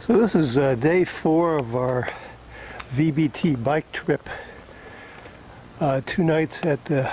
So this is day 4 of our VBT bike trip. 2 nights at the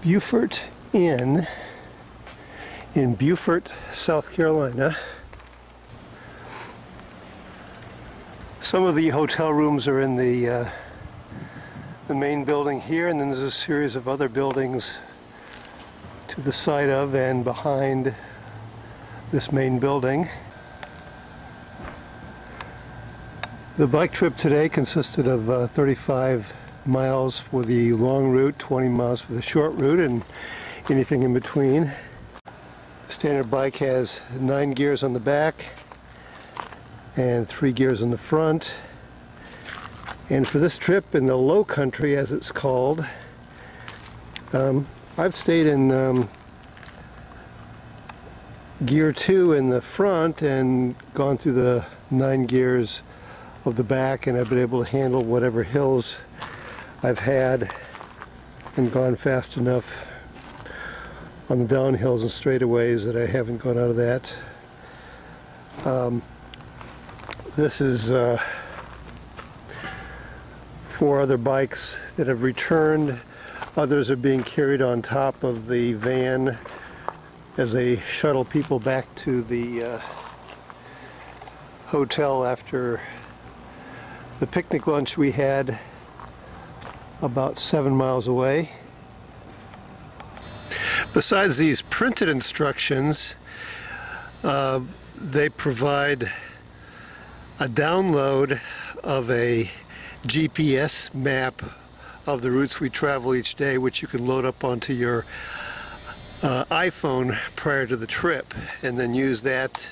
Beaufort Inn in Beaufort, South Carolina. Some of the hotel rooms are in the main building here, and then there's a series of other buildings to the side of and behind this main building. The bike trip today consisted of 35 miles for the long route, 20 miles for the short route, and anything in between. The standard bike has 9 gears on the back and 3 gears on the front. And for this trip in the low country, as it's called, I've stayed in gear 2 in the front and gone through the 9 gears of the back, and I've been able to handle whatever hills I've had and gone fast enough on the downhills and straightaways that I haven't gone out of that. This is 4 other bikes that have returned. Others are being carried on top of the van as they shuttle people back to the hotel after the picnic lunch we had about 7 miles away. Besides these printed instructions, they provide a download of a GPS map of the routes we travel each day, which you can load up onto your iPhone prior to the trip, and then use that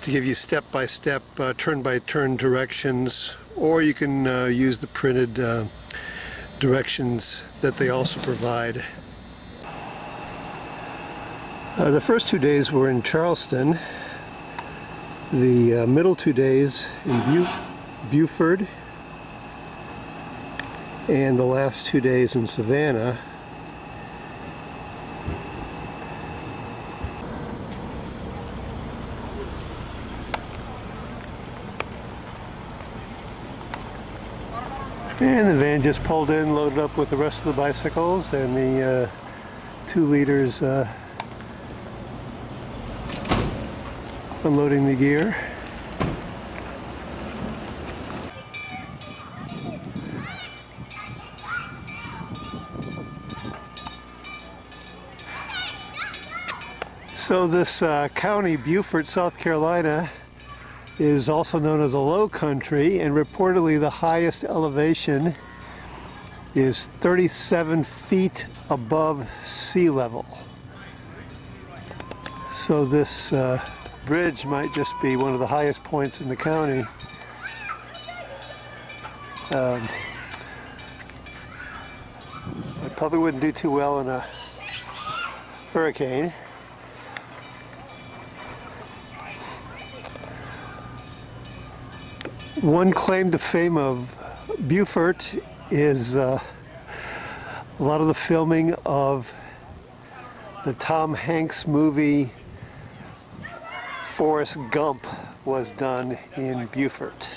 to give you step-by-step, turn-by-turn directions, or you can use the printed directions that they also provide. The first 2 days were in Charleston, the middle 2 days in Beaufort, and the last 2 days in Savannah. And the van just pulled in, loaded up with the rest of the bicycles, and the 2 leaders unloading the gear. So this county, Beaufort, South Carolina, is also known as a low country, and reportedly the highest elevation is 37 feet above sea level. So this bridge might just be one of the highest points in the county. I probably wouldn't do too well in a hurricane. One claim to fame of Beaufort is a lot of the filming of the Tom Hanks movie Forrest Gump was done in Beaufort.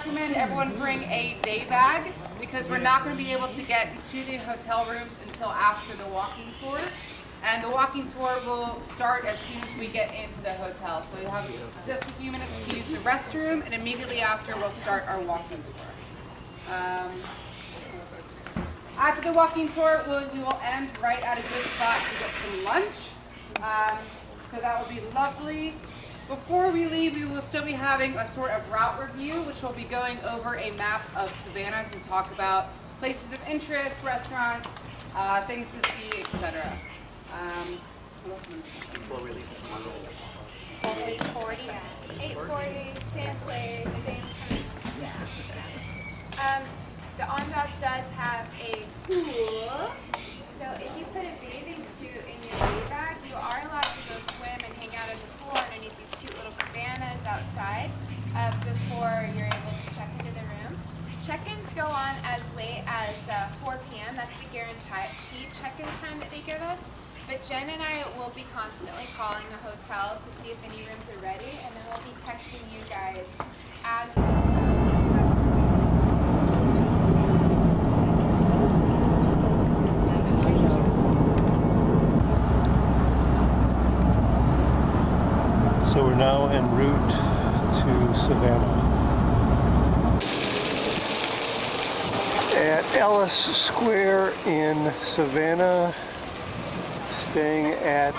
recommend everyone bring a day bag because we're not going to be able to get to the hotel rooms until after the walking tour. And the walking tour will start as soon as we get into the hotel. So you'll have just a few minutes to use the restroom, and immediately after we'll start our walking tour. After the walking tour, we will end right at a good spot to get some lunch. So that will be lovely. Before we leave, we will still be having a sort of route review, which will be going over a map of Savannah to talk about places of interest, restaurants, things to see, etc. Before we leave, 8:40. 8:40, same place, same time. The Ondas does have a pool, so if you put a bathing suit in your day bag, you are allowed to go swim and hang out in the pool underneath these cute little cabanas outside before you're able to check into the room. Check-ins go on as late as 4 p.m. That's the guaranteed check-in time that they give us. But Jen and I will be constantly calling the hotel to see if any rooms are ready, and then we'll be texting you guys as So we're now en route to Savannah. At Ellis Square in Savannah, staying at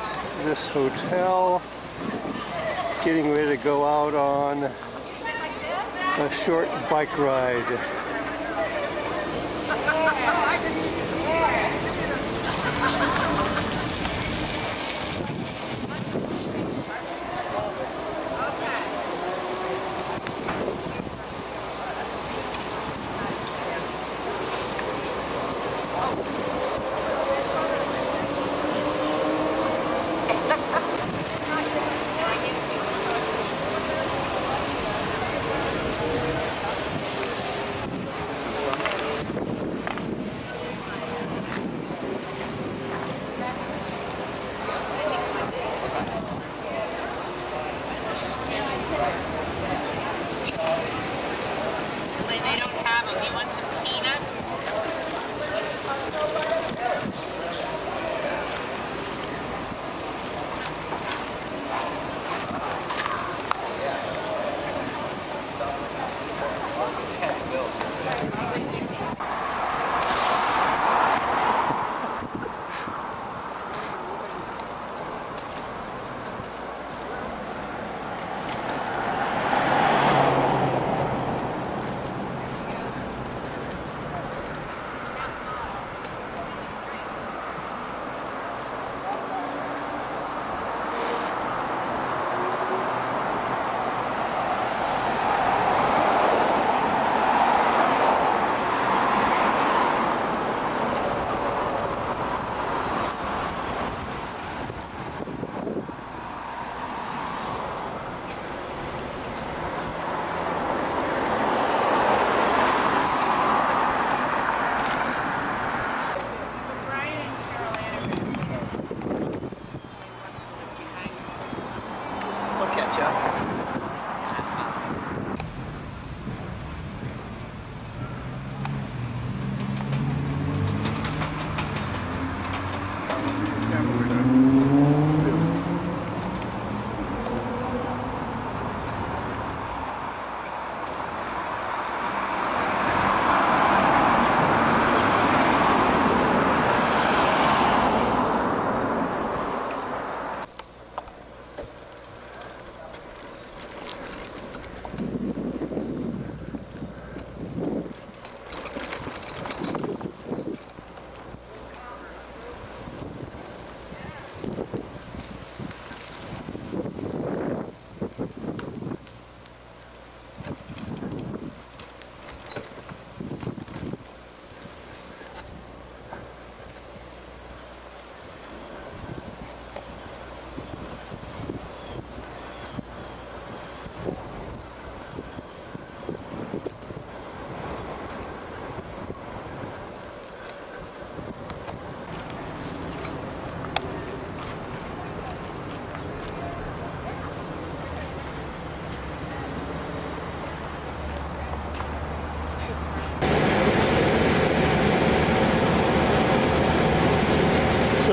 this hotel, getting ready to go out on a short bike ride.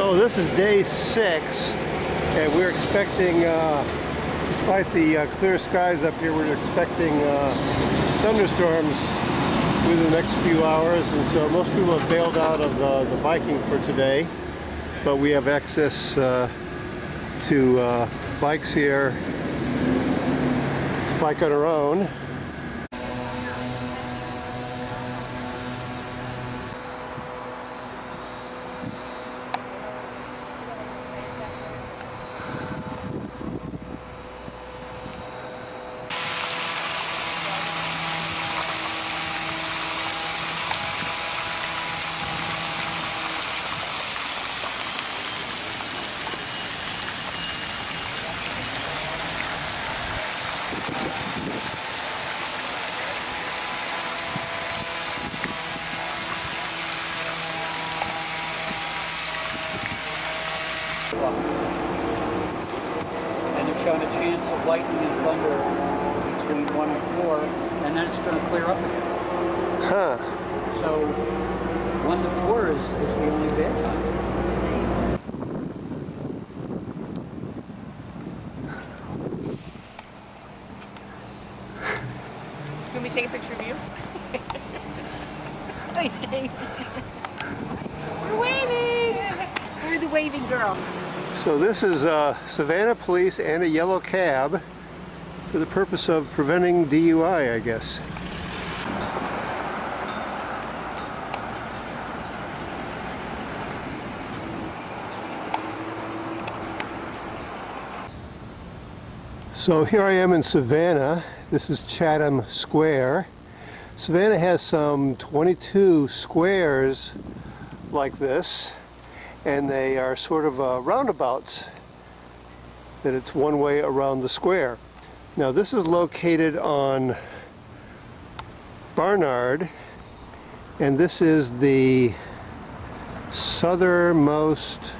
So this is day 6, and we're expecting, despite the clear skies up here, we're expecting thunderstorms within the next few hours, and so most people have bailed out of the biking for today, but we have access to bikes here to bike on our own. And they're showing a chance of lightning and thunder between 1 and 4, and then it's going to clear up again. Huh. So 1 to 4 is the only bad time. Can we take a picture of you? We're waving! We're the waving girl. So this is Savannah police and a yellow cab for the purpose of preventing DUI, I guess. So here I am in Savannah. This is Chatham Square. Savannah has some 22 squares like this, and they are sort of roundabouts, that it's one way around the square. Now this is located on Barnard, and this is the southernmost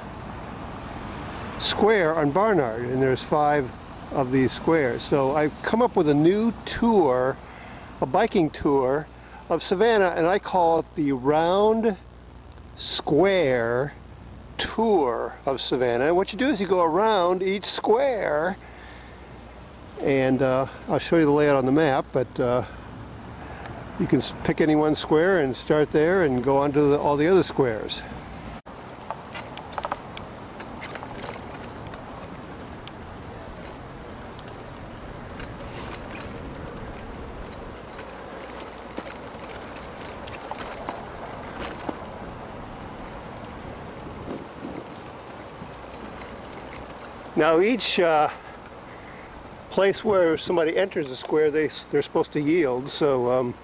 square on Barnard, and there's 5 of these squares. So I've come up with a new tour, a biking tour of Savannah, and I call it the Round Square Tour of Savannah. And what you do is you go around each square, and I'll show you the layout on the map, but you can pick any one square and start there and go on to all the other squares. Now each place where somebody enters a square, they're supposed to yield. So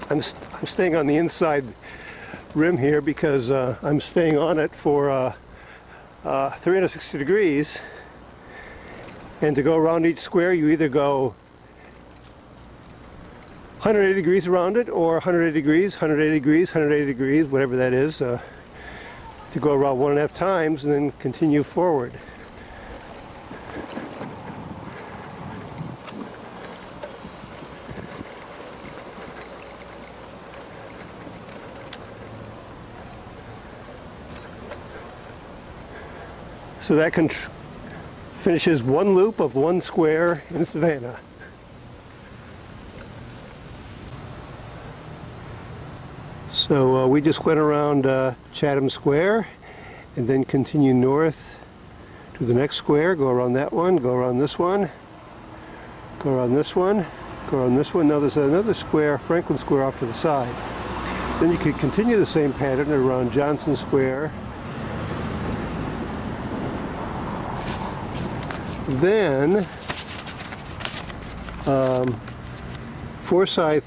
I'm staying on the inside rim here because I'm staying on it for 360 degrees. And to go around each square, you either go 180 degrees around it, or 180 degrees, 180 degrees, 180 degrees, whatever that is, to go around 1.5 times and then continue forward. So that finishes one loop of one square in Savannah. So we just went around Chatham Square and then continue north to the next square, go around that one, go around this one, go around this one, go around this one. Now there's another square, Franklin Square, off to the side. Then you could continue the same pattern around Johnson Square. Then Forsyth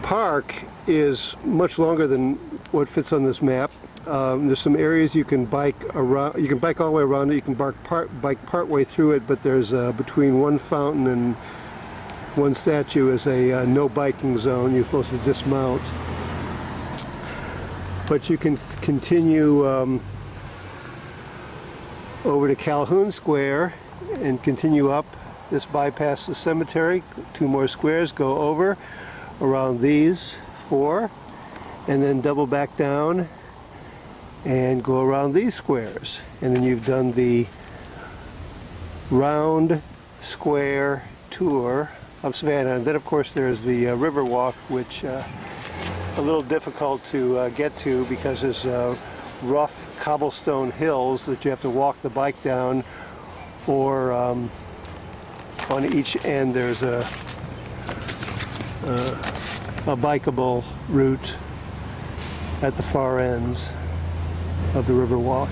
Park is much longer than what fits on this map. There's some areas you can bike around. You can bike all the way around it. You can bike part way through it, but there's between one fountain and one statue is a no biking zone. You're supposed to dismount. But you can continue over to Calhoun Square and continue up this, bypass the cemetery, 2 more squares, go over around these 4, and then double back down and go around these squares. And then you've done the round square tour of Savannah. And then of course there's the river walk, which a little difficult to get to because there's rough cobblestone hills that you have to walk the bike down, or on each end there's a bikeable route at the far ends of the river walk.